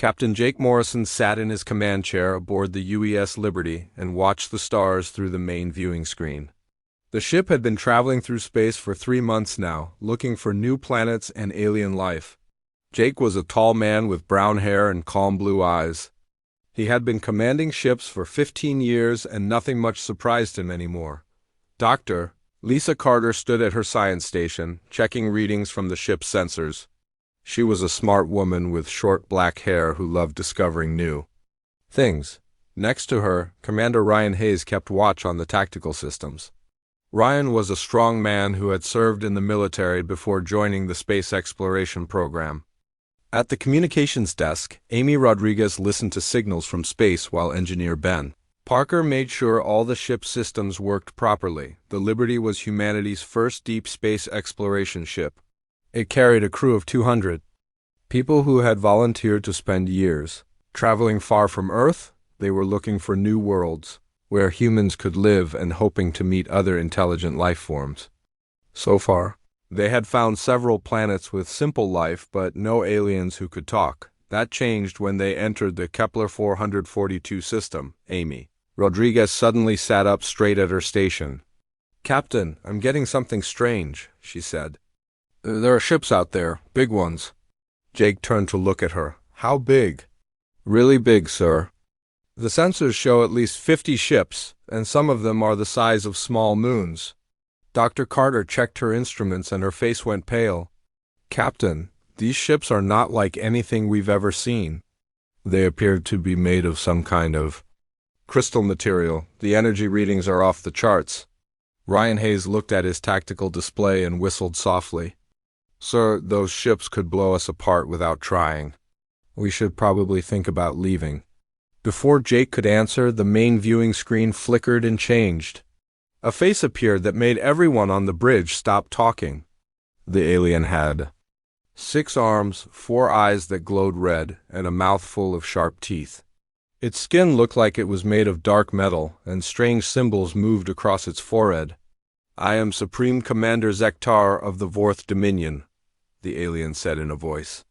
Captain Jake Morrison sat in his command chair aboard the UES Liberty and watched the stars through the main viewing screen. The ship had been traveling through space for 3 months now, looking for new planets and alien life. Jake was a tall man with brown hair and calm blue eyes. He had been commanding ships for 15 years and nothing much surprised him anymore. Dr. Lisa Carter stood at her science station, checking readings from the ship's sensors. She was a smart woman with short black hair who loved discovering new things. Next to her, Commander Ryan Hayes kept watch on the tactical systems. Ryan was a strong man who had served in the military before joining the space exploration program. At the communications desk, Amy Rodriguez listened to signals from space while engineer Ben Parker made sure all the ship's systems worked properly. The Liberty was humanity's first deep space exploration ship. It carried a crew of 200 people who had volunteered to spend years traveling far from Earth. They were looking for new worlds where humans could live and hoping to meet other intelligent life forms. So far, they had found several planets with simple life but no aliens who could talk. That changed when they entered the Kepler 442 system. Amy Rodriguez suddenly sat up straight at her station. "Captain, I'm getting something strange," she said. "There are ships out there, big ones." Jake turned to look at her. "How big?" "Really big, sir. The sensors show at least 50 ships, and some of them are the size of small moons." Dr. Carter checked her instruments and her face went pale. "Captain, these ships are not like anything we've ever seen." They appeared to be made of some kind of crystal material. The energy readings are off the charts. Ryan Hayes looked at his tactical display and whistled softly. "Sir, those ships could blow us apart without trying. We should probably think about leaving." Before Jake could answer, the main viewing screen flickered and changed. A face appeared that made everyone on the bridge stop talking. The alien had 6 arms, 4 eyes that glowed red, and a mouth full of sharp teeth. Its skin looked like it was made of dark metal, and strange symbols moved across its forehead. "I am Supreme Commander Zektar of the Vorth Dominion," the alien said in a voice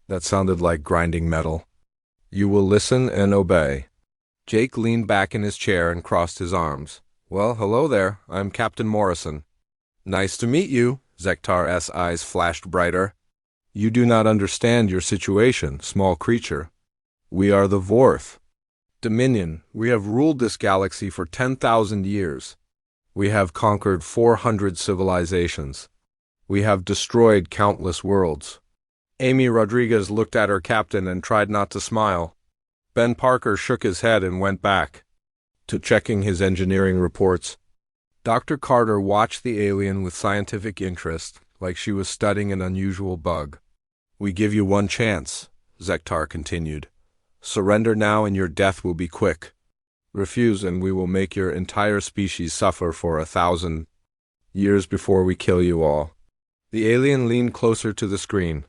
that sounded like grinding metal. "You will listen and obey." Jake leaned back in his chair and crossed his arms. "Well, hello there. I'm Captain Morrison." "Nice to meet you." Zektar's eyes flashed brighter. "You do not understand your situation, small creature. We are the Vorth Dominion. We have ruled this galaxy for 10,000 years. We have conquered 400 civilizations. We have destroyed countless worlds." Amy Rodriguez looked at her captain and tried not to smile. Ben Parker shook his head and went back to checking his engineering reports. Dr. Carter watched the alien with scientific interest, like she was studying an unusual bug. "We give you one chance," Zektar continued. "Surrender now and your death will be quick. Refuse and we will make your entire species suffer for 1,000 years before we kill you all." The alien leaned closer to the screen.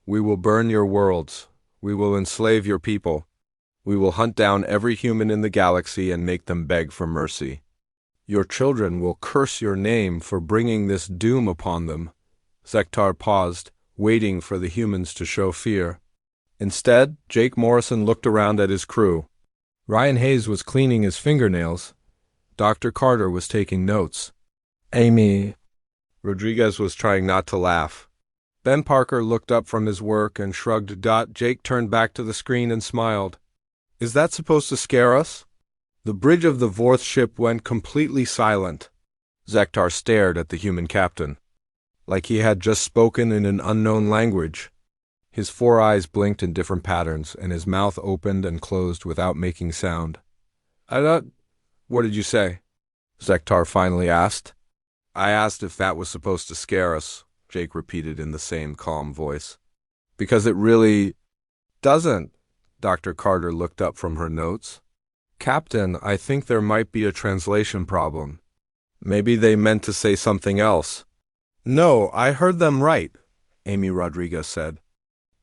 "We will burn your worlds. We will enslave your people. We will hunt down every human in the galaxy and make them beg for mercy. Your children will curse your name for bringing this doom upon them." Zektar paused, waiting for the humans to show fear. Instead, Jake Morrison looked around at his crew. Ryan Hayes was cleaning his fingernails. Dr. Carter was taking notes. Amy Rodriguez was trying not to laugh. Ben Parker looked up from his work and shrugged. Jake turned back to the screen and smiled. "Is that supposed to scare us?" The bridge of the Vorth ship went completely silent. Zektar stared at the human captain, like he had just spoken in an unknown language. His 4 eyes blinked in different patterns, and his mouth opened and closed without making sound. What did you say?" Zektar finally asked. "I asked if that was supposed to scare us," Jake repeated in the same calm voice. "Because it really doesn't." Dr. Carter looked up from her notes. "Captain, I think there might be a translation problem. Maybe they meant to say something else." "No, I heard them right," Amy Rodriguez said.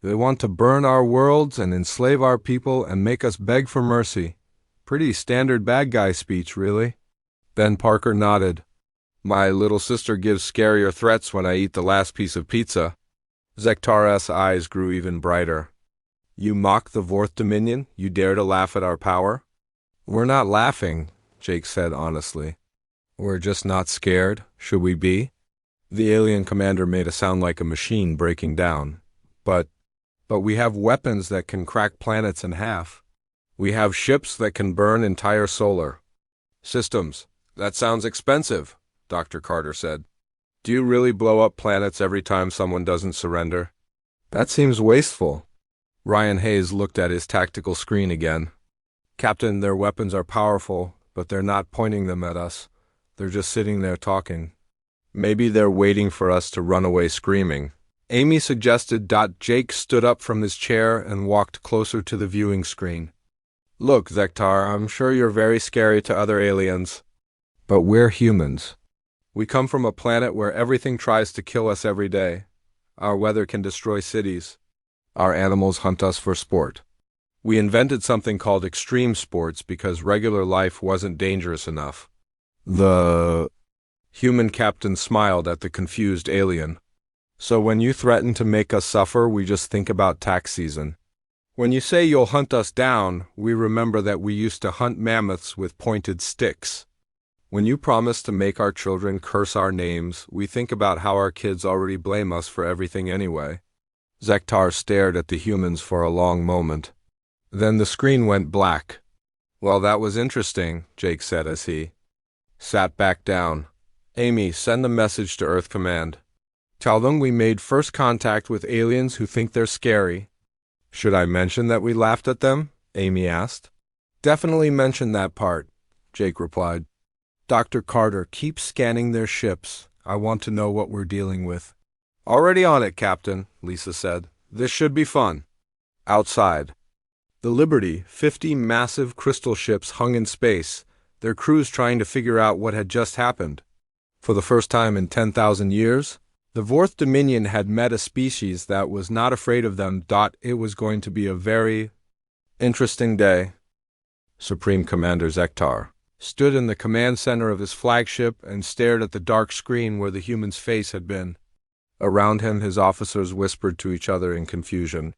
"They want to burn our worlds and enslave our people and make us beg for mercy. Pretty standard bad guy speech, really." Ben Parker nodded. "My little sister gives scarier threats when I eat the last piece of pizza." Zektar's eyes grew even brighter. You mock the Fourth Dominion? You dare to laugh at our power? We're not laughing, Jake said honestly. We're just not scared, should we be? The alien commander made a sound like a machine breaking down. But we have weapons that can crack planets in half. We have ships that can burn entire solar systems. That sounds expensive, Dr. Carter said. Do you really blow up planets every time someone doesn't surrender? That seems wasteful. Ryan Hayes looked at his tactical screen again. Captain, their weapons are powerful, but they're not pointing them at us. They're just sitting there talking. Maybe they're waiting for us to run away screaming. Amy suggested. Jake stood up from his chair and walked closer to the viewing screen. Look, Zektar, I'm sure you're very scary to other aliens. But we're humans. We come from a planet where everything tries to kill us every day. Our weather can destroy cities. Our animals hunt us for sport. We invented something called extreme sports because regular life wasn't dangerous enough. The human captain smiled at the confused alien. So when you threaten to make us suffer, we just think about tax season. When you say you'll hunt us down, we remember that we used to hunt mammoths with pointed sticks. When you promise to make our children curse our names, we think about how our kids already blame us for everything anyway. Zektar stared at the humans for a long moment. Then the screen went black. Well, that was interesting, Jake said as he sat back down. Amy, send a message to Earth Command. Tell them we made first contact with aliens who think they're scary. Should I mention that we laughed at them? Amy asked. Definitely mention that part, Jake replied. Dr. Carter, keep scanning their ships. I want to know what we're dealing with. Already on it, Captain, Lisa said. This should be fun. Outside. The Liberty, 50 massive crystal ships hung in space, their crews trying to figure out what had just happened. For the first time in 10,000 years, the Fourth Dominion had met a species that was not afraid of them. It was going to be a very interesting day. Supreme Commander Zektar stood in the command center of his flagship and stared at the dark screen where the human's face had been. Around him, his officers whispered to each other in confusion.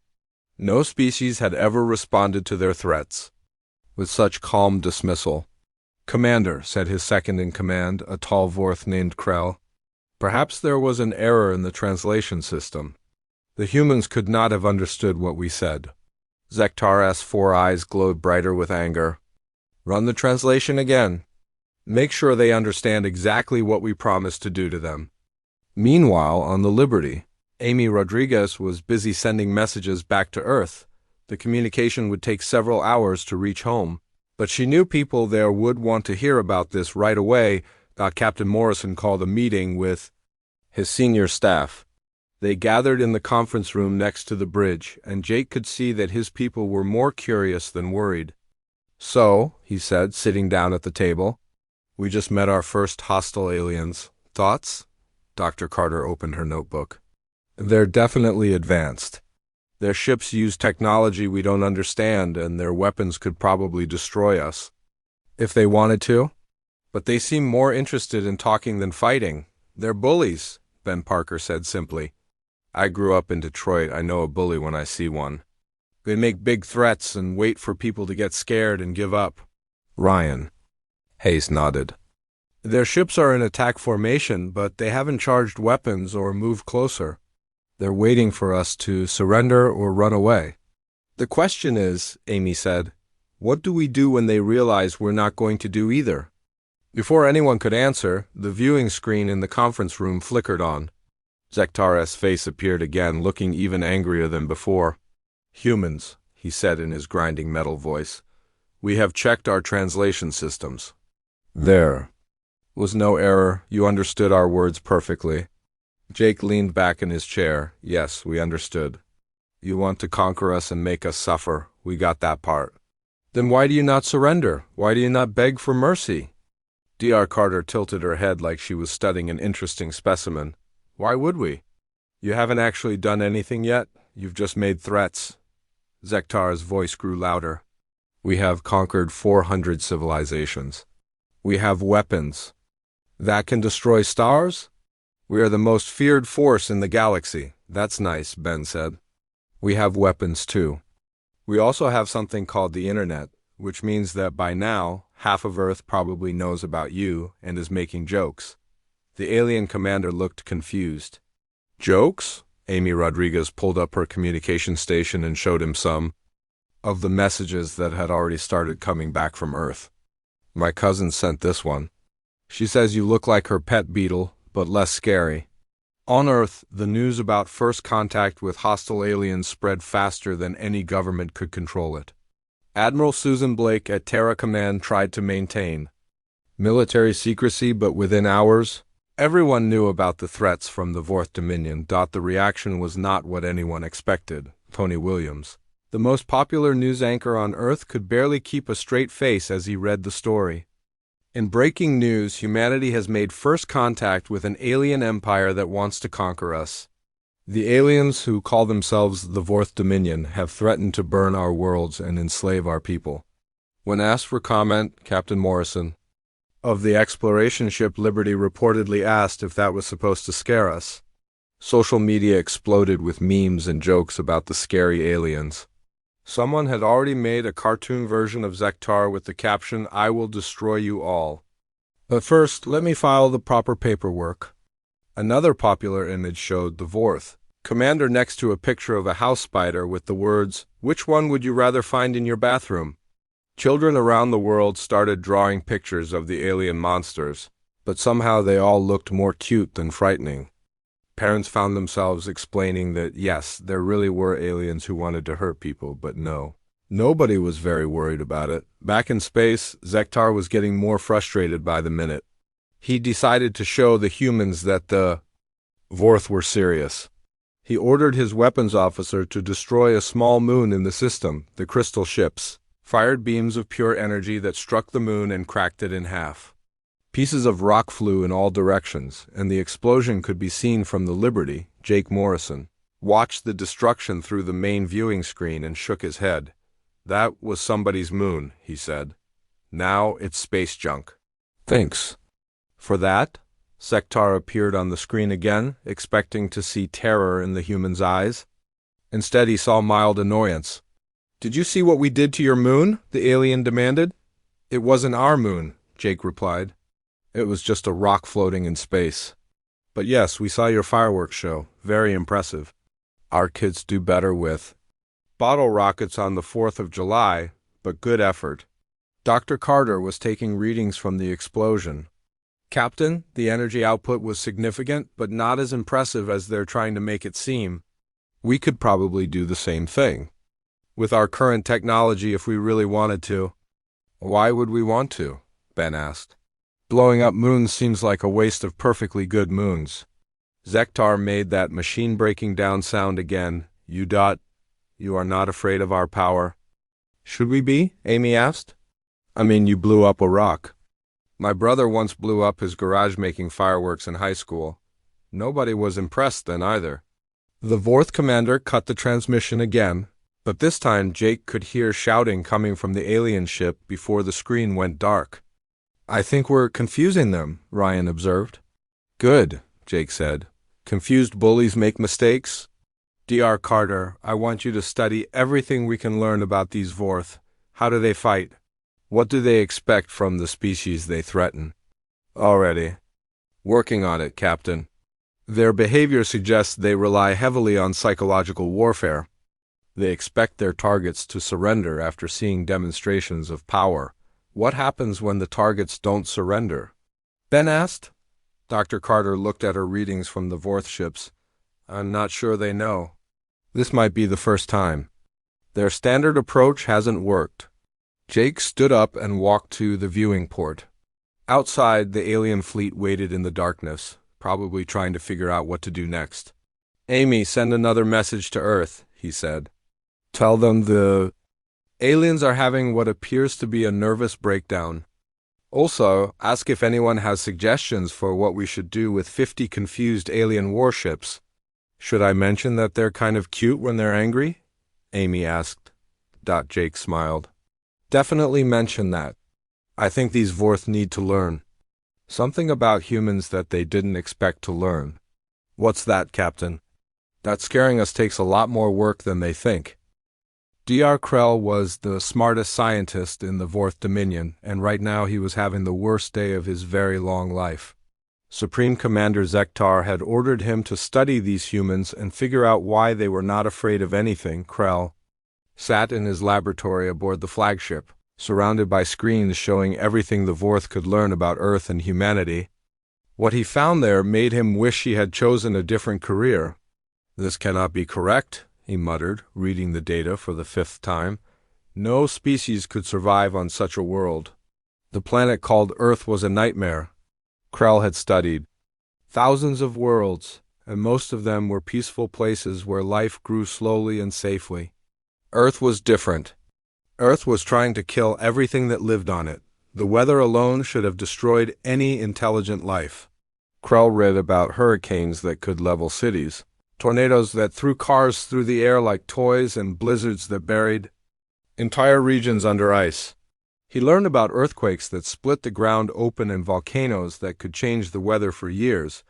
No species had ever responded to their threats with such calm dismissal. Commander, said his second-in-command, a tall Vorth named Krell. Perhaps there was an error in the translation system. The humans could not have understood what we said. Zektar's 4 eyes glowed brighter with anger. Run the translation again. Make sure they understand exactly what we promised to do to them. Meanwhile, on the Liberty, Amy Rodriguez was busy sending messages back to Earth. The communication would take several hours to reach home, but she knew people there would want to hear about this right away. Captain Morrison called a meeting with his senior staff. They gathered in the conference room next to the bridge, and Jake could see that his people were more curious than worried. So, he said, sitting down at the table, we just met our first hostile aliens. Thoughts? Dr. Carter opened her notebook. They're definitely advanced. Their ships use technology we don't understand, and their weapons could probably destroy us. If they wanted to. But they seem more interested in talking than fighting. They're bullies, Ben Parker said simply. I grew up in Detroit. I know a bully when I see one. They make big threats and wait for people to get scared and give up. Ryan. Hayes nodded. Their ships are in attack formation, but they haven't charged weapons or moved closer. They're waiting for us to surrender or run away. The question is, Amy said, what do we do when they realize we're not going to do either? Before anyone could answer, the viewing screen in the conference room flickered on. Zektar's face appeared again, looking even angrier than before. Humans, he said in his grinding metal voice. We have checked our translation systems. There was no error. You understood our words perfectly. Jake leaned back in his chair. Yes, we understood. You want to conquer us and make us suffer. We got that part. Then why do you not surrender? Why do you not beg for mercy? Dr. Carter tilted her head like she was studying an interesting specimen. Why would we? You haven't actually done anything yet. You've just made threats. Zektar's voice grew louder. We have conquered 400 civilizations. We have weapons. That can destroy stars? We are the most feared force in the galaxy. That's nice, Ben said. We have weapons too. We also have something called the Internet, which means that by now, half of Earth probably knows about you and is making jokes. The alien commander looked confused. Jokes? Amy Rodriguez pulled up her communication station and showed him some of the messages that had already started coming back from Earth. My cousin sent this one. She says you look like her pet beetle, but less scary. On Earth, the news about first contact with hostile aliens spread faster than any government could control it. Admiral Susan Blake at Terra Command tried to maintain military secrecy, but within hours, everyone knew about the threats from the Fourth Dominion. The reaction was not what anyone expected. Tony Williams, the most popular news anchor on Earth, could barely keep a straight face as he read the story. In breaking news, humanity has made first contact with an alien empire that wants to conquer us. The aliens, who call themselves the Fourth Dominion, have threatened to burn our worlds and enslave our people. When asked for comment, Captain Morrison of the exploration ship Liberty reportedly asked if that was supposed to scare us. Social media exploded with memes and jokes about the scary aliens. Someone had already made a cartoon version of Zektar with the caption, "I will destroy you all. But first, let me file the proper paperwork." Another popular image showed the Vorth commander next to a picture of a house spider with the words, "Which one would you rather find in your bathroom?" Children around the world started drawing pictures of the alien monsters, but somehow they all looked more cute than frightening. Parents found themselves explaining that yes, there really were aliens who wanted to hurt people, but no. Nobody was very worried about it. Back in space, Zektar was getting more frustrated by the minute. He decided to show the humans that the Vorth were serious. He ordered his weapons officer to destroy a small moon in the system, the crystal ships, fired beams of pure energy that struck the moon and cracked it in half. Pieces of rock flew in all directions, and the explosion could be seen from the Liberty. Jake Morrison watched the destruction through the main viewing screen and shook his head. "That was somebody's moon," he said. "Now it's space junk." "Thanks for that." Sektar appeared on the screen again, expecting to see terror in the human's eyes. Instead, he saw mild annoyance. "Did you see what we did to your moon?" the alien demanded. "It wasn't our moon," Jake replied. "It was just a rock floating in space. But yes, we saw your fireworks show. Very impressive. Our kids do better with bottle rockets on the 4th of July, but good effort." Dr. Carter was taking readings from the explosion. "Captain, the energy output was significant, but not as impressive as they're trying to make it seem. We could probably do the same thing with our current technology if we really wanted to." "Why would we want to?" Ben asked. "Blowing up moons seems like a waste of perfectly good moons." Zektar made that machine breaking down sound again. You are not afraid of our power." "Should we be?" Amy asked. "I mean, you blew up a rock. My brother once blew up his garage making fireworks in high school. Nobody was impressed then either." The Vorth commander cut the transmission again, but this time Jake could hear shouting coming from the alien ship before the screen went dark. "I think we're confusing them," Ryan observed. "Good," Jake said. "Confused bullies make mistakes." "Dr. Carter, I want you to study everything we can learn about these Vorth. How do they fight? What do they expect from the species they threaten?" "Already working on it, Captain. Their behavior suggests they rely heavily on psychological warfare. They expect their targets to surrender after seeing demonstrations of power. What happens when the targets don't surrender?" Ben asked. Dr. Carter looked at her readings from the Vorth ships. "I'm not sure they know. This might be the first time. Their standard approach hasn't worked." Jake stood up and walked to the viewing port. Outside, the alien fleet waited in the darkness, probably trying to figure out what to do next. "Amy, send another message to Earth," he said. "Tell them the aliens are having what appears to be a nervous breakdown. Also, ask if anyone has suggestions for what we should do with 50 confused alien warships." "Should I mention that they're kind of cute when they're angry?" Amy asked. Jake smiled. "Definitely mention that. I think these Vorth need to learn something about humans that they didn't expect to learn." "What's that, Captain?" "That scaring us takes a lot more work than they think." Dr. Krell was the smartest scientist in the Fourth Dominion, and right now he was having the worst day of his very long life. Supreme Commander Zektar had ordered him to study these humans and figure out why they were not afraid of anything. Krell sat in his laboratory aboard the flagship, surrounded by screens showing everything the Vorth could learn about Earth and humanity. What he found there made him wish he had chosen a different career. "This cannot be correct," he muttered, reading the data for the 5th time. No species could survive on such a world. The planet called Earth was a nightmare. Krell had studied thousands of worlds, and most of them were peaceful places where life grew slowly and safely. Earth was different. Earth was trying to kill everything that lived on it. The weather alone should have destroyed any intelligent life. Krell read about hurricanes that could level cities, tornadoes that threw cars through the air like toys, and blizzards that buried entire regions under ice. He learned about earthquakes that split the ground open and volcanoes that could change the weather for years.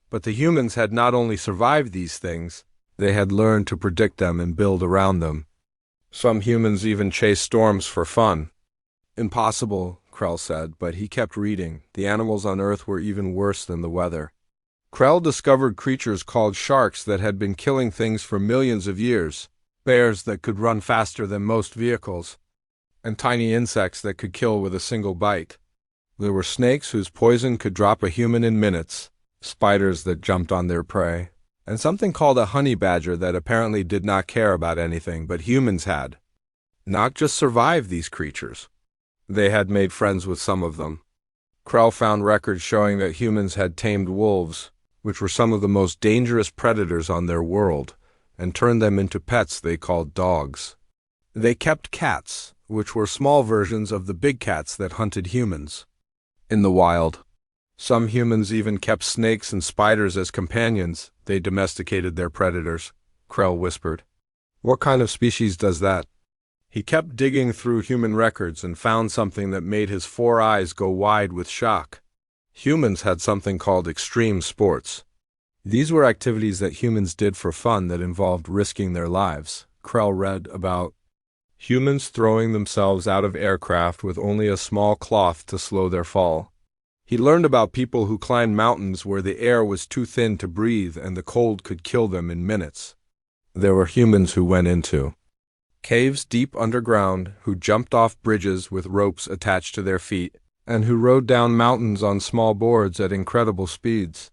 But the humans had not only survived these things, they had learned to predict them and build around them. Some humans even chased storms for fun. "Impossible," Krell said, but he kept reading. The animals on Earth were even worse than the weather. Krell discovered creatures called sharks that had been killing things for millions of years, bears that could run faster than most vehicles, and tiny insects that could kill with a single bite. There were snakes whose poison could drop a human in minutes, spiders that jumped on their prey, and something called a honey badger that apparently did not care about anything, but humans had not just survived these creatures. They had made friends with some of them. Krell found records showing that humans had tamed wolves, which were some of the most dangerous predators on their world, and turned them into pets they called dogs. They kept cats, which were small versions of the big cats that hunted humans in the wild. Some humans even kept snakes and spiders as companions. They domesticated their predators, Krell whispered. "What kind of species does that?" He kept digging through human records and found something that made his 4 eyes go wide with shock. Humans had something called extreme sports. These were activities that humans did for fun that involved risking their lives. Krell read about humans throwing themselves out of aircraft with only a small cloth to slow their fall. He learned about people who climbed mountains where the air was too thin to breathe and the cold could kill them in minutes. There were humans who went into caves deep underground, who jumped off bridges with ropes attached to their feet, and who rode down mountains on small boards at incredible speeds.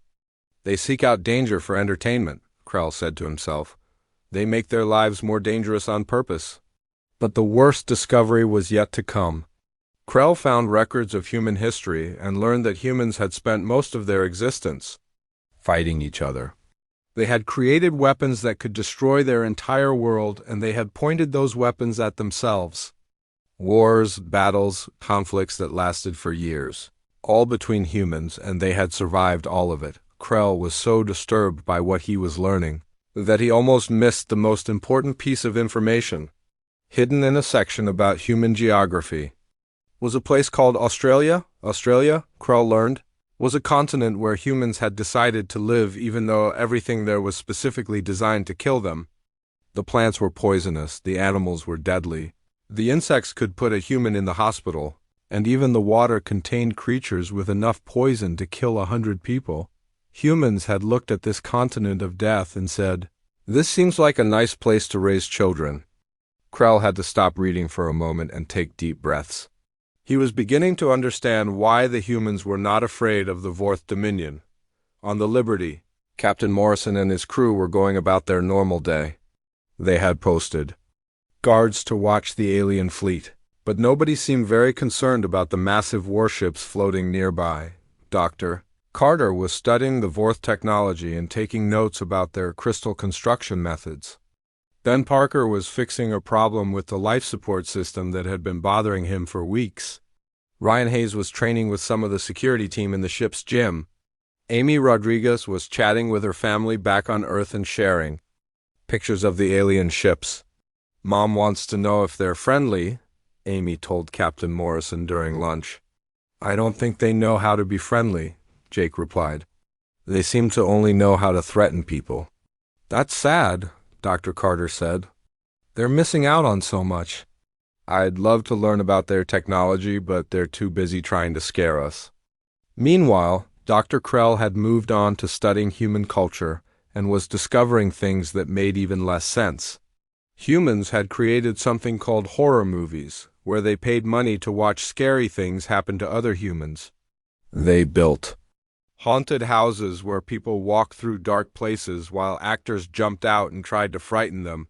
"They seek out danger for entertainment," Krell said to himself. "They make their lives more dangerous on purpose." But the worst discovery was yet to come. Krell found records of human history and learned that humans had spent most of their existence fighting each other. They had created weapons that could destroy their entire world, and they had pointed those weapons at themselves. Wars, battles, conflicts that lasted for years, all between humans, and they had survived all of it. Krell was so disturbed by what he was learning that he almost missed the most important piece of information. Hidden in a section about human geography was a place called Australia. Australia, Krell learned, was a continent where humans had decided to live even though everything there was specifically designed to kill them. The plants were poisonous, the animals were deadly, the insects could put a human in the hospital, and even the water contained creatures with enough poison to kill 100 people. Humans had looked at this continent of death and said, "This seems like a nice place to raise children." Krell had to stop reading for a moment and take deep breaths. He was beginning to understand why the humans were not afraid of the Fourth Dominion. On the Liberty, Captain Morrison and his crew were going about their normal day. They had posted guards to watch the alien fleet, but nobody seemed very concerned about the massive warships floating nearby. Dr. Carter was studying the Vorth technology and taking notes about their crystal construction methods. Ben Parker was fixing a problem with the life support system that had been bothering him for weeks. Ryan Hayes was training with some of the security team in the ship's gym. Amy Rodriguez was chatting with her family back on Earth and sharing pictures of the alien ships. "Mom wants to know if they're friendly," Amy told Captain Morrison during lunch. "I don't think they know how to be friendly," Jake replied. "They seem to only know how to threaten people." "That's sad," Dr. Carter said. They're missing out on so much. I'd love to learn about their technology, but they're too busy trying to scare us. Meanwhile, Dr. Krell had moved on to studying human culture and was discovering things that made even less sense. Humans had created something called horror movies, where they paid money to watch scary things happen to other humans. They built haunted houses where people walked through dark places while actors jumped out and tried to frighten them.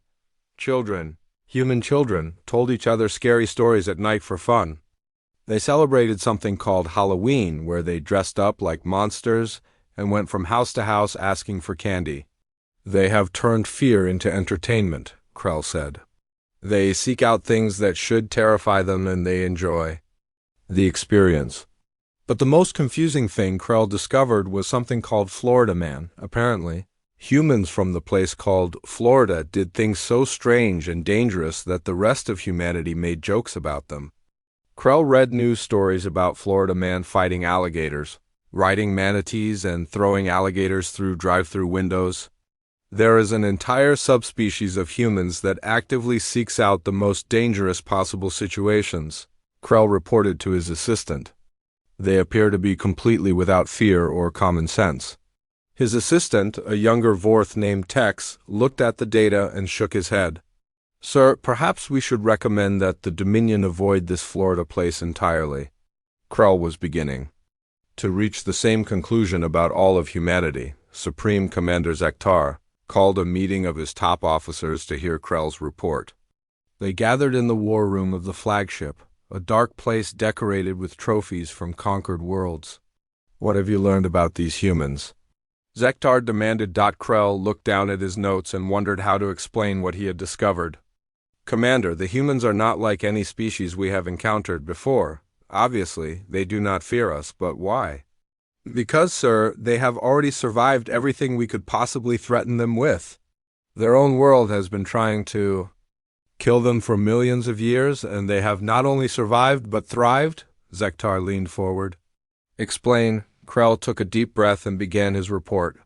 Human children, told each other scary stories at night for fun. They celebrated something called Halloween, where they dressed up like monsters and went from house to house asking for candy. They have turned fear into entertainment, Krell said. They seek out things that should terrify them and they enjoy the experience. But the most confusing thing Krell discovered was something called Florida Man. Apparently, humans from the place called Florida did things so strange and dangerous that the rest of humanity made jokes about them. Krell read news stories about Florida Man fighting alligators, riding manatees, and throwing alligators through drive-through windows. There is an entire subspecies of humans that actively seeks out the most dangerous possible situations, Krell reported to his assistant. They appear to be completely without fear or common sense. His assistant, a younger Vorth named Tex, looked at the data and shook his head. Sir, perhaps we should recommend that the Dominion avoid this Florida place entirely. Krell was beginning to reach the same conclusion about all of humanity. Supreme Commander Zektar called a meeting of his top officers to hear Krell's report. They gathered in the war room of the flagship, a dark place decorated with trophies from conquered worlds. What have you learned about these humans? Zektar demanded. Krell looked down at his notes and wondered how to explain what he had discovered. Commander, the humans are not like any species we have encountered before. Obviously, they do not fear us, but why? Because, sir, they have already survived everything we could possibly threaten them with. Their own world has been trying to kill them for millions of years, and they have not only survived but thrived? Zektar leaned forward. Explain. Krell took a deep breath and began his report.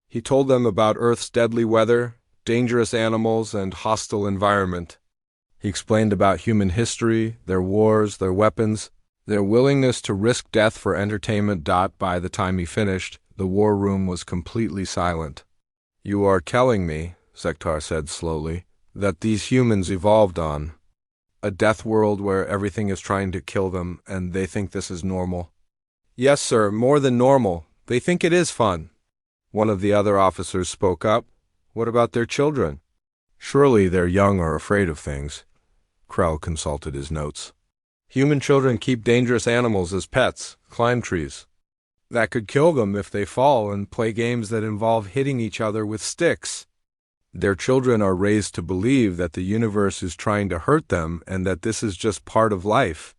He told them about Earth's deadly weather, dangerous animals, and hostile environment. He explained about human history, their wars, their weapons, their willingness to risk death for entertainment. By the time he finished, the war room was completely silent. You are telling me, Zektar said slowly, that these humans evolved on a death world where everything is trying to kill them, and they think this is normal? Yes, sir, more than normal. They think it is fun. One of the other officers spoke up. What about their children? Surely their young are afraid of things. Krell consulted his notes. Human children keep dangerous animals as pets, climb trees that could kill them if they fall, and play games that involve hitting each other with sticks. Their children are raised to believe that the universe is trying to hurt them and that this is just part of life.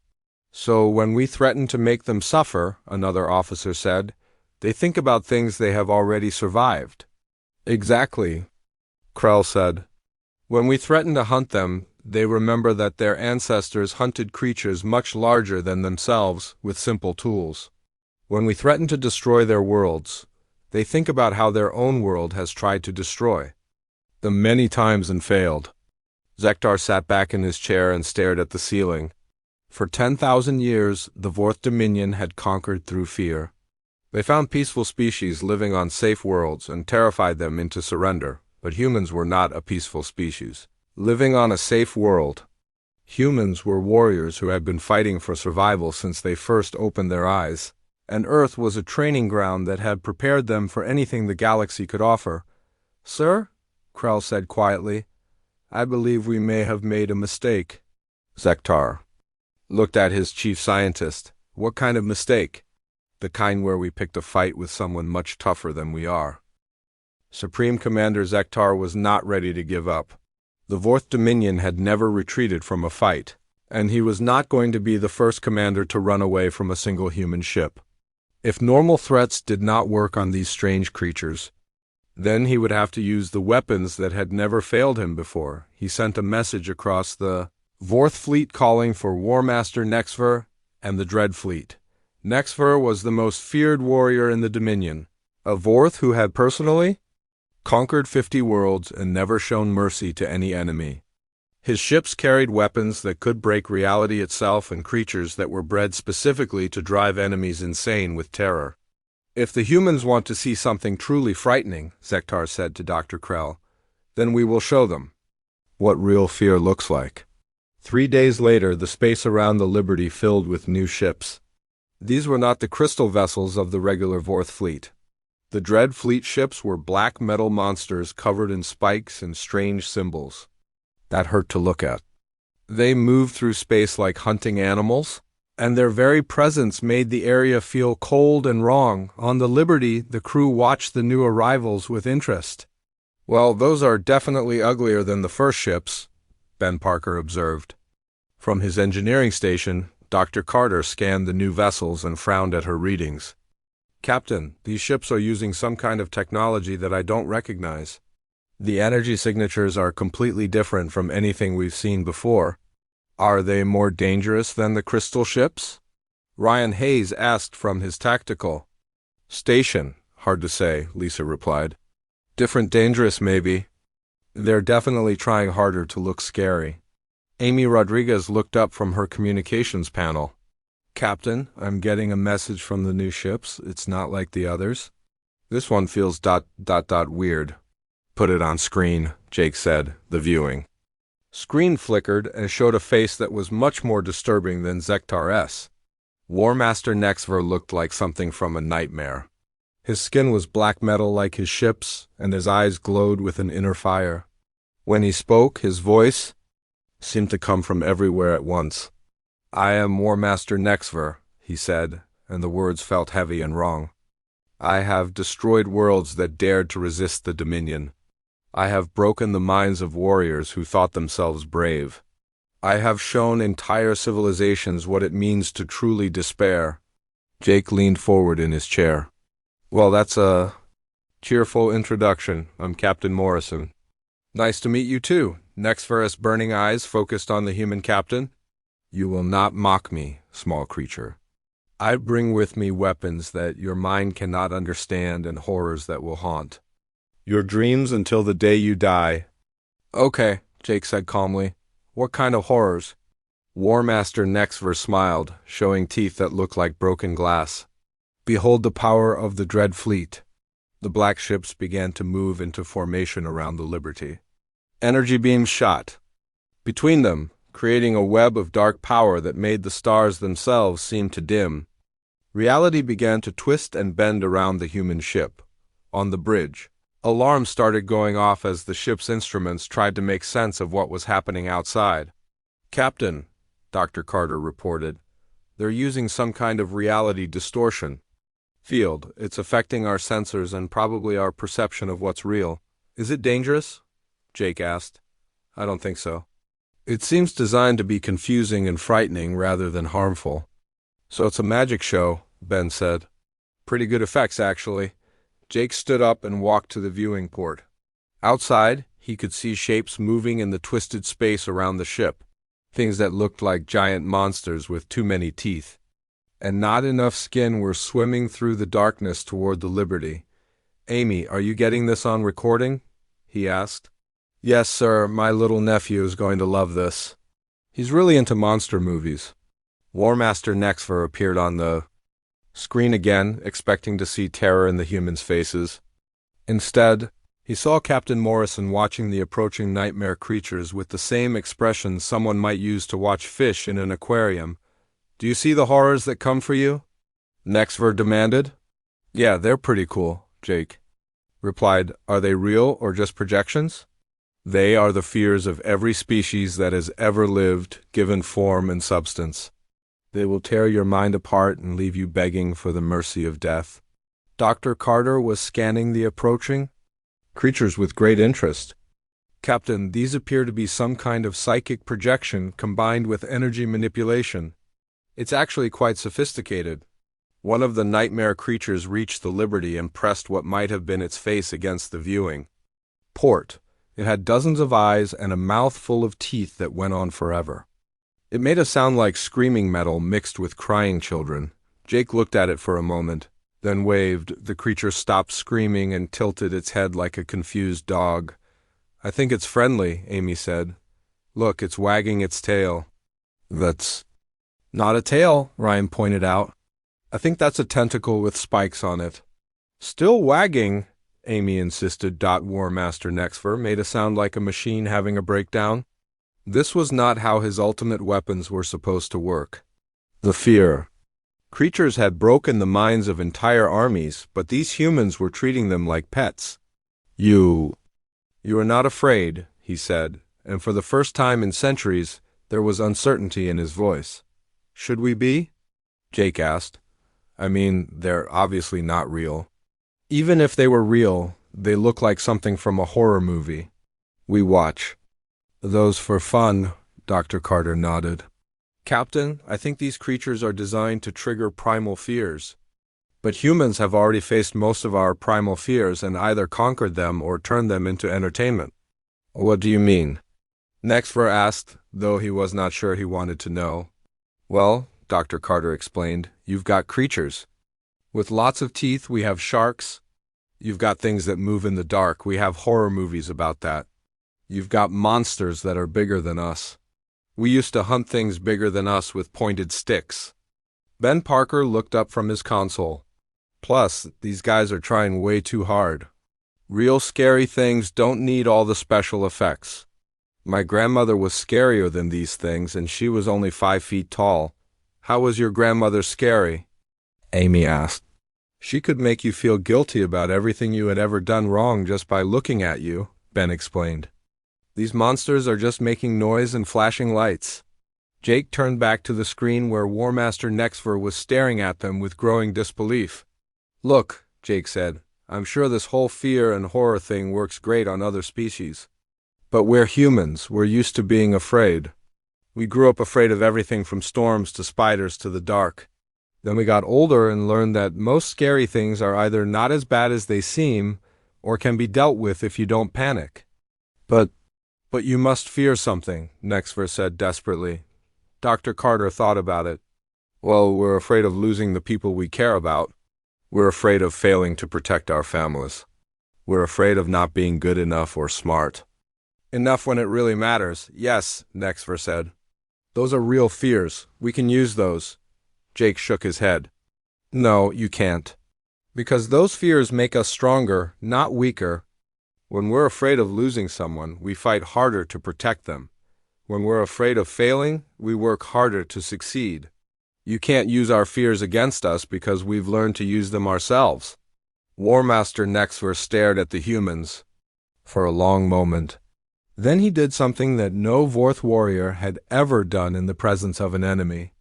So when we threaten to make them suffer, another officer said, they think about things they have already survived. Exactly, Krell said. When we threaten to hunt them, they remember that their ancestors hunted creatures much larger than themselves with simple tools. When we threaten to destroy their worlds, they think about how their own world has tried to destroy them many times and failed. Zektar sat back in his chair and stared at the ceiling. For 10,000 years, the Vorth Dominion had conquered through fear. They found peaceful species living on safe worlds and terrified them into surrender, but humans were not a peaceful species living on a safe world. Humans were warriors who had been fighting for survival since they first opened their eyes, and Earth was a training ground that had prepared them for anything the galaxy could offer. Sir, Krell said quietly, I believe we may have made a mistake. Zektar looked at his chief scientist. What kind of mistake? The kind where we picked a fight with someone much tougher than we are. Supreme Commander Zektar was not ready to give up. The Vorth Dominion had never retreated from a fight, and he was not going to be the first commander to run away from a single human ship. If normal threats did not work on these strange creatures, then he would have to use the weapons that had never failed him before. He sent a message across the Vorth fleet calling for War Master Nexver and the Dread Fleet. Nexver was the most feared warrior in the Dominion, a Vorth who had personally conquered 50 worlds and never shown mercy to any enemy. His ships carried weapons that could break reality itself and creatures that were bred specifically to drive enemies insane with terror. "If the humans want to see something truly frightening," Zektar said to Dr. Krell, "then we will show them what real fear looks like." 3 days later, the space around the Liberty filled with new ships. These were not the crystal vessels of the regular Vorth fleet. The Dread Fleet ships were black metal monsters covered in spikes and strange symbols that hurt to look at. They moved through space like hunting animals, and their very presence made the area feel cold and wrong. On the Liberty, the crew watched the new arrivals with interest. "Well, those are definitely uglier than the first ships," Ben Parker observed. From his engineering station, Dr. Carter scanned the new vessels and frowned at her readings. "Captain, these ships are using some kind of technology that I don't recognize. The energy signatures are completely different from anything we've seen before. Are they more dangerous than the crystal ships?" Ryan Hayes asked from his tactical station. "Hard to say," Lisa replied. "Different dangerous, maybe. They're definitely trying harder to look scary." Amy Rodriguez looked up from her communications panel. "Captain, I'm getting a message from the new ships. It's not like the others. This one feels ... weird." "Put it on screen," Jake said, the viewing screen flickered and showed a face that was much more disturbing than Zektar's. War Master Nexver looked like something from a nightmare. His skin was black metal like his ships, and his eyes glowed with an inner fire. When he spoke, his voice seemed to come from everywhere at once. "I am War Master Nexver," he said, and the words felt heavy and wrong. "I have destroyed worlds that dared to resist the Dominion. I have broken the minds of warriors who thought themselves brave. I have shown entire civilizations what it means to truly despair." Jake leaned forward in his chair. "Well, that's a cheerful introduction. I'm Captain Morrison." "Nice to meet you too." Nexver's burning eyes focused on the human captain. "You will not mock me, small creature. I bring with me weapons that your mind cannot understand and horrors that will haunt your dreams until the day you die." "Okay," Jake said calmly. "What kind of horrors?" War Master Nexver smiled, showing teeth that looked like broken glass. "Behold the power of the Dread Fleet." The black ships began to move into formation around the Liberty. Energy beams shot between them, creating a web of dark power that made the stars themselves seem to dim. Reality began to twist and bend around the human ship. On the bridge, alarms started going off as the ship's instruments tried to make sense of what was happening outside. "Captain," Dr. Carter reported, "they're using some kind of reality distortion field. It's affecting our sensors and probably our perception of what's real." "Is it dangerous?" Jake asked. "I don't think so. It seems designed to be confusing and frightening rather than harmful." "So it's a magic show," Ben said. "Pretty good effects, actually." Jake stood up and walked to the viewing port. Outside, he could see shapes moving in the twisted space around the ship, things that looked like giant monsters with too many teeth and not enough skin were swimming through the darkness toward the Liberty. "Amy, are you getting this on recording?" he asked. "Yes, sir, my little nephew is going to love this. He's really into monster movies." War Master Nexver appeared on the screen again, expecting to see terror in the humans' faces. Instead, he saw Captain Morrison watching the approaching nightmare creatures with the same expression someone might use to watch fish in an aquarium. "Do you see the horrors that come for you?" Nexver demanded. "Yeah, they're pretty cool," Jake replied. "Are they real or just projections?" "They are the fears of every species that has ever lived, given form and substance. They will tear your mind apart and leave you begging for the mercy of death." Dr. Carter was scanning the approaching creatures with great interest. "Captain, these appear to be some kind of psychic projection combined with energy manipulation. It's actually quite sophisticated." One of the nightmare creatures reached the Liberty and pressed what might have been its face against the viewing port. It had dozens of eyes and a mouth full of teeth that went on forever. It made a sound like screaming metal mixed with crying children. Jake looked at it for a moment, then waved. The creature stopped screaming and tilted its head like a confused dog. "I think it's friendly," Amy said. Look, it's wagging its tail. That's not a tail, Ryan pointed out. I think that's a tentacle with spikes on it. Still wagging, Amy insisted. War Master Nexfer made a sound like a machine having a breakdown. This was not how his ultimate weapons were supposed to work. The fear. Creatures had broken the minds of entire armies, but these humans were treating them like pets. You are not afraid, he said, and for the first time in centuries, there was uncertainty in his voice. Should we be? Jake asked. I mean, they're obviously not real. Even if they were real, they look like something from a horror movie. We watch. Those for fun, Dr. Carter nodded. Captain, I think these creatures are designed to trigger primal fears. But humans have already faced most of our primal fears and either conquered them or turned them into entertainment. What do you mean? Nexfer asked, though he was not sure he wanted to know. Well, Dr. Carter explained, you've got creatures. With lots of teeth, we have sharks. You've got things that move in the dark. We have horror movies about that. You've got monsters that are bigger than us. We used to hunt things bigger than us with pointed sticks. Ben Parker looked up from his console. Plus, these guys are trying way too hard. Real scary things don't need all the special effects. My grandmother was scarier than these things, and she was only 5 feet tall. How was your grandmother scary? Amy asked. She could make you feel guilty about everything you had ever done wrong just by looking at you, Ben explained. These monsters are just making noise and flashing lights. Jake turned back to the screen where War Master Nexfer was staring at them with growing disbelief. Look, Jake said, I'm sure this whole fear and horror thing works great on other species. But we're humans, we're used to being afraid. We grew up afraid of everything from storms to spiders to the dark. Then we got older and learned that most scary things are either not as bad as they seem or can be dealt with if you don't panic. But you must fear something, Nexfer said desperately. Dr. Carter thought about it. Well, we're afraid of losing the people we care about. We're afraid of failing to protect our families. We're afraid of not being good enough or smart. Enough when it really matters. Yes, Nexfer said. Those are real fears. We can use those. Jake shook his head. No, you can't. Because those fears make us stronger, not weaker. When we're afraid of losing someone, we fight harder to protect them. When we're afraid of failing, we work harder to succeed. You can't use our fears against us because we've learned to use them ourselves. War Master Nexfer stared at the humans for a long moment. Then he did something that no Vorth warrior had ever done in the presence of an enemy.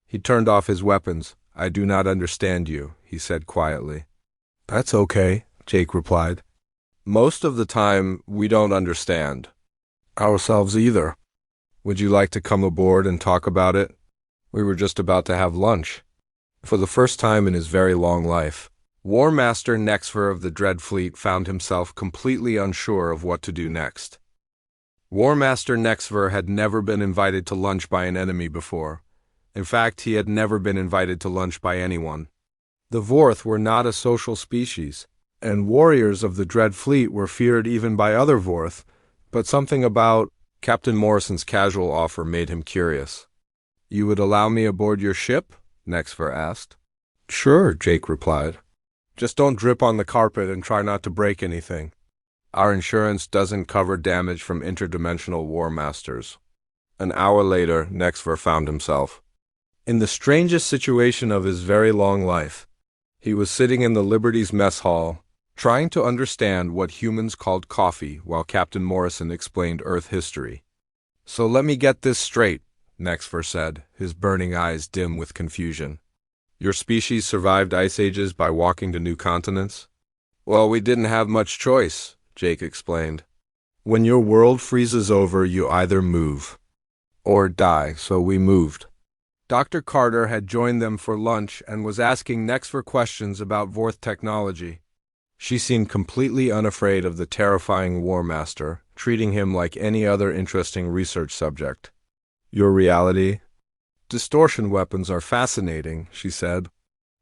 He turned off his weapons. I do not understand you, he said quietly. That's okay, Jake replied. Most of the time, we don't understand ourselves either. Would you like to come aboard and talk about it? We were just about to have lunch. For the first time in his very long life, War Master Nexfer of the Dread Fleet found himself completely unsure of what to do next. War Master Nexfer had never been invited to lunch by an enemy before. In fact, he had never been invited to lunch by anyone. The Vorth were not a social species, and warriors of the Dread Fleet were feared even by other Vorth, but something about Captain Morrison's casual offer made him curious. You would allow me aboard your ship? Nexfer asked. Sure, Jake replied. Just don't drip on the carpet and try not to break anything. Our insurance doesn't cover damage from interdimensional war masters. An hour later, Nexfer found himself in the strangest situation of his very long life. He was sitting in the Liberty's mess hall, trying to understand what humans called coffee while Captain Morrison explained Earth history. So let me get this straight, Nexfer said, his burning eyes dim with confusion. Your species survived ice ages by walking to new continents? Well, we didn't have much choice, Jake explained. When your world freezes over, you either move or die, so we moved. Dr. Carter had joined them for lunch and was asking Nexfer questions about Vorth technology. She seemed completely unafraid of the terrifying War Master, treating him like any other interesting research subject. Your reality? Distortion weapons are fascinating, she said.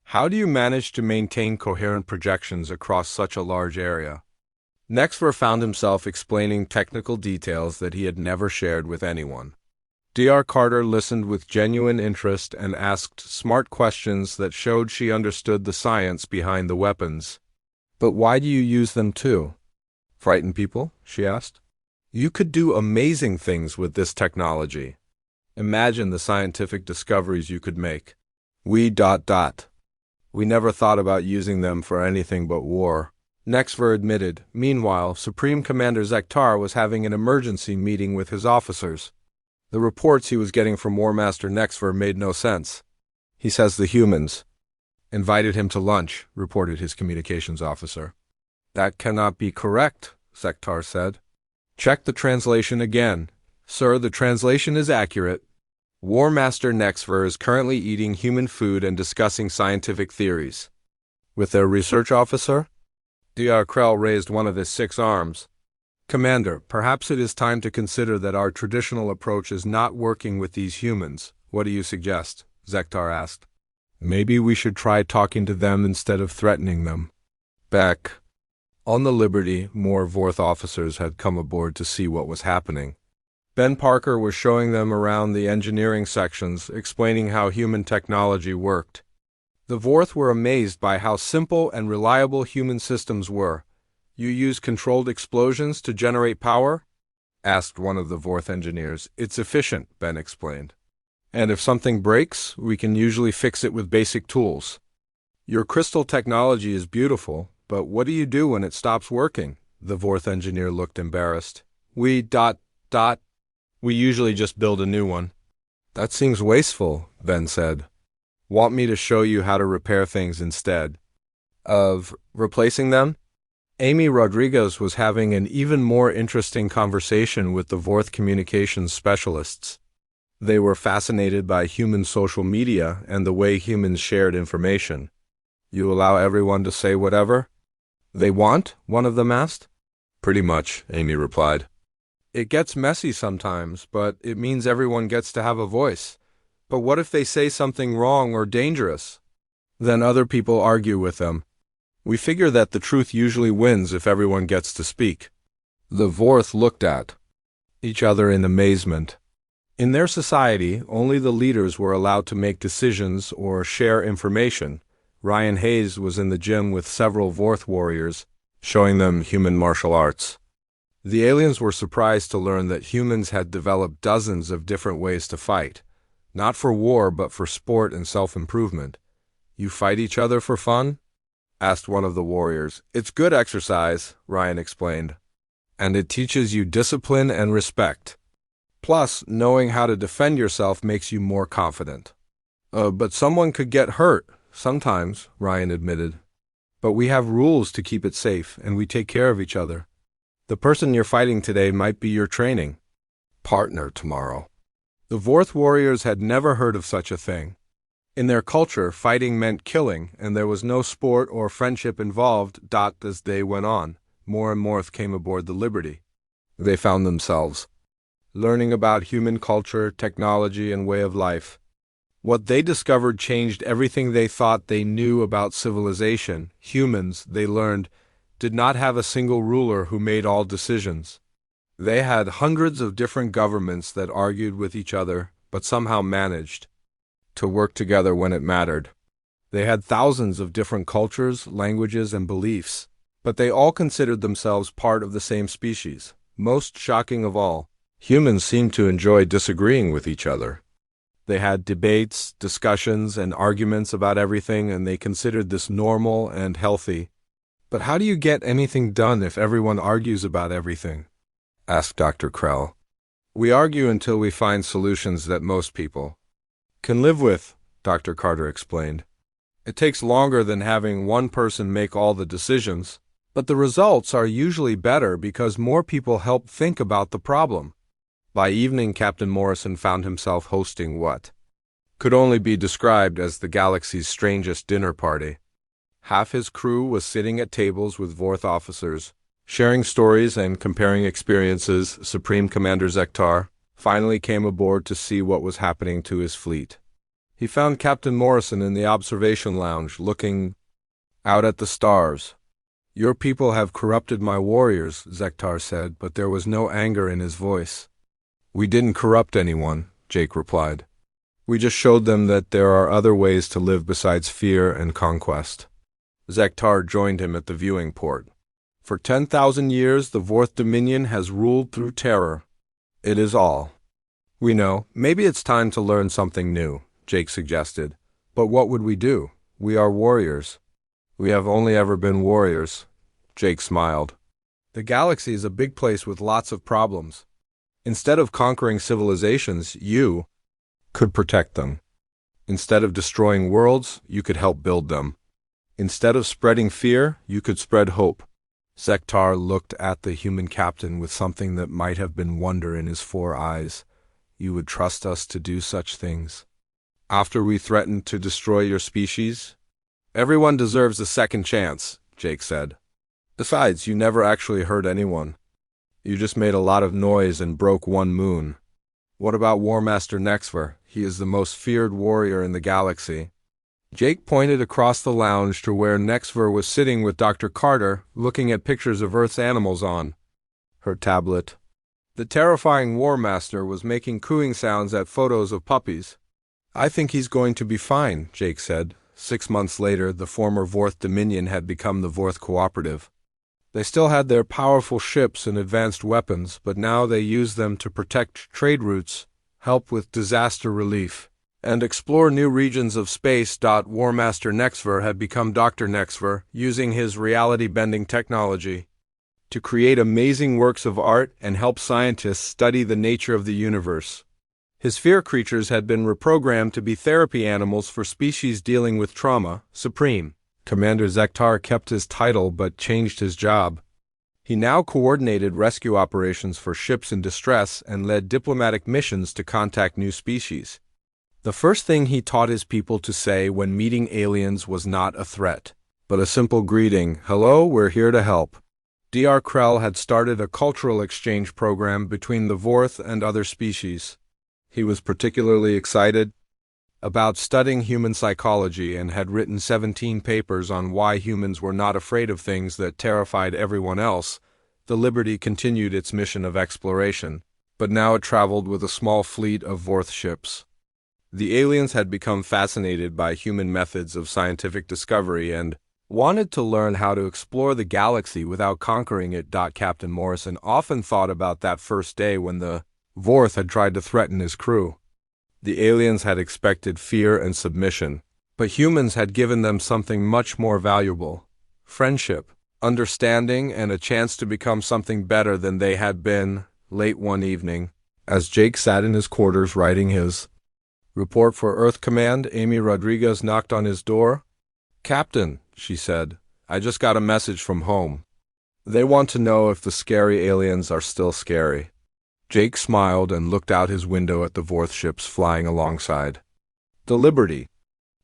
How do you manage to maintain coherent projections across such a large area? Nextver found himself explaining technical details that he had never shared with anyone. Dr. Carter listened with genuine interest and asked smart questions that showed she understood the science behind the weapons. "But why do you use them too? Frighten people?" she asked. "You could do amazing things with this technology. Imagine the scientific discoveries you could make." We never thought about using them for anything but war," Nextver admitted. Meanwhile, Supreme Commander Zektar was having an emergency meeting with his officers. The reports he was getting from War Master Nextver made no sense. "He says the humans invited him to lunch," reported his communications officer. "That cannot be correct," Zektar said. "Check the translation again." "Sir, the translation is accurate. War Master Nextver is currently eating human food and discussing scientific theories." "With their research officer?" Dr. Krell raised one of his 6 arms. "Commander, perhaps it is time to consider that our traditional approach is not working with these humans. What do you suggest?" Zektar asked. "Maybe we should try talking to them instead of threatening them." Back on the Liberty, more Vorth officers had come aboard to see what was happening. Ben Parker was showing them around the engineering sections, explaining how human technology worked. The Vorth were amazed by how simple and reliable human systems were. "You use controlled explosions to generate power?" asked one of the Vorth engineers. "It's efficient," Ben explained. "And if something breaks, we can usually fix it with basic tools." "Your crystal technology is beautiful, but what do you do when it stops working?" The Vorth engineer looked embarrassed. We usually just build a new one." "That seems wasteful," Ben said. "Want me to show you how to repair things instead of replacing them?" Amy Rodriguez was having an even more interesting conversation with the Vorth communications specialists. They were fascinated by human social media and the way humans shared information. "You allow everyone to say whatever they want?" one of them asked. "Pretty much," Amy replied. "It gets messy sometimes, but it means everyone gets to have a voice. But what if they say something wrong or dangerous? Then other people argue with them. We figure that the truth usually wins if everyone gets to speak." The Vorth looked at each other in amazement. In their society, only the leaders were allowed to make decisions or share information. Ryan Hayes was in the gym with several Vorth warriors, showing them human martial arts. The aliens were surprised to learn that humans had developed dozens of different ways to fight. Not for war, but for sport and self-improvement. "You fight each other for fun?" asked one of the warriors. "It's good exercise," Ryan explained. "And it teaches you discipline and respect. Plus, knowing how to defend yourself makes you more confident." But someone could get hurt." "Sometimes," Ryan admitted. "But we have rules to keep it safe, and we take care of each other. The person you're fighting today might be your training partner tomorrow." The Vorth warriors had never heard of such a thing. In their culture, fighting meant killing, and there was no sport or friendship involved. As they went on, more and more came aboard the Liberty. They found themselves learning about human culture, technology, and way of life. What they discovered changed everything they thought they knew about civilization. Humans, they learned, did not have a single ruler who made all decisions. They had hundreds of different governments that argued with each other, but somehow managed to work together when it mattered. They had thousands of different cultures, languages, and beliefs, but they all considered themselves part of the same species. Most shocking of all, humans seemed to enjoy disagreeing with each other. They had debates, discussions, and arguments about everything, and they considered this normal and healthy. "But how do you get anything done if everyone argues about everything?" asked Dr. Krell. "We argue until we find solutions that most people can live with," Dr. Carter explained. "It takes longer than having one person make all the decisions, but the results are usually better because more people help think about the problem." By evening, Captain Morrison found himself hosting what could only be described as the galaxy's strangest dinner party. Half his crew was sitting at tables with Vorth officers, sharing stories and comparing experiences. Supreme Commander Zektar finally came aboard to see what was happening to his fleet. He found Captain Morrison in the observation lounge, looking out at the stars. Your people have corrupted my warriors, Zektar said, but there was no anger in his voice. We didn't corrupt anyone, Jake replied. We just showed them that there are other ways to live besides fear and conquest. Zektar joined him at the viewing port. For 10,000 years, the Vorth Dominion has ruled through terror. It is all. We know. Maybe it's time to learn something new, Jake suggested. But what would we do? We are warriors. We have only ever been warriors. Jake smiled. The galaxy is a big place with lots of problems. Instead of conquering civilizations, you could protect them. Instead of destroying worlds, you could help build them. Instead of spreading fear, you could spread hope. Zektar looked at the human captain with something that might have been wonder in his 4 eyes. You would trust us to do such things? After we threatened to destroy your species? Everyone deserves a second chance, Jake said. Besides, you never actually hurt anyone. You just made a lot of noise and broke one moon. What about War Master Nexver? He is the most feared warrior in the galaxy. Jake pointed across the lounge to where Nexver was sitting with Dr. Carter, looking at pictures of Earth's animals on her tablet. The terrifying War Master was making cooing sounds at photos of puppies. I think he's going to be fine, Jake said. 6 months later, the former Vorth Dominion had become the Vorth Cooperative. They still had their powerful ships and advanced weapons, but now they used them to protect trade routes, help with disaster relief, and explore new regions of space. War Master Nexver had become Dr. Nexver, using his reality-bending technology to create amazing works of art and help scientists study the nature of the universe. His fear creatures had been reprogrammed to be therapy animals for species dealing with trauma. Supreme Commander Zektar kept his title but changed his job. He now coordinated rescue operations for ships in distress and led diplomatic missions to contact new species. The first thing he taught his people to say when meeting aliens was not a threat, but a simple greeting, "Hello, we're here to help." Dr. Krell had started a cultural exchange program between the Vorth and other species. He was particularly excited about studying human psychology and had written 17 papers on why humans were not afraid of things that terrified everyone else. The Liberty continued its mission of exploration, but now it traveled with a small fleet of Vorth ships. The aliens had become fascinated by human methods of scientific discovery and wanted to learn how to explore the galaxy without conquering it. Captain Morrison often thought about that first day when the Vorth had tried to threaten his crew. The aliens had expected fear and submission, but humans had given them something much more valuable: friendship, understanding, and a chance to become something better than they had been. Late one evening, as Jake sat in his quarters writing his report for Earth Command, Amy Rodriguez knocked on his door. "Captain," she said, "I just got a message from home. They want to know if the scary aliens are still scary." Jake smiled and looked out his window at the Vorth ships flying alongside the Liberty.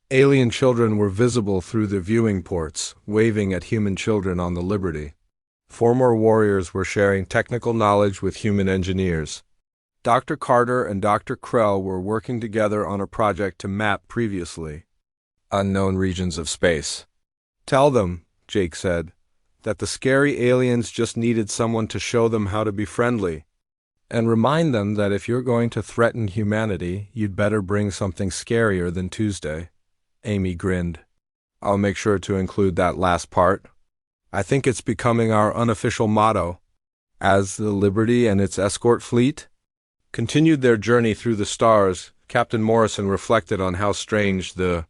Alien children were visible through the viewing ports, waving at human children on the Liberty. Former warriors were sharing technical knowledge with human engineers. Dr. Carter and Dr. Krell were working together on a project to map previously unknown regions of space. "Tell them," Jake said, "that the scary aliens just needed someone to show them how to be friendly. And remind them that if you're going to threaten humanity, you'd better bring something scarier than Tuesday." Amy grinned. "I'll make sure to include that last part. I think it's becoming our unofficial motto." As the Liberty and its escort fleet continued their journey through the stars, Captain Morrison reflected on how strange the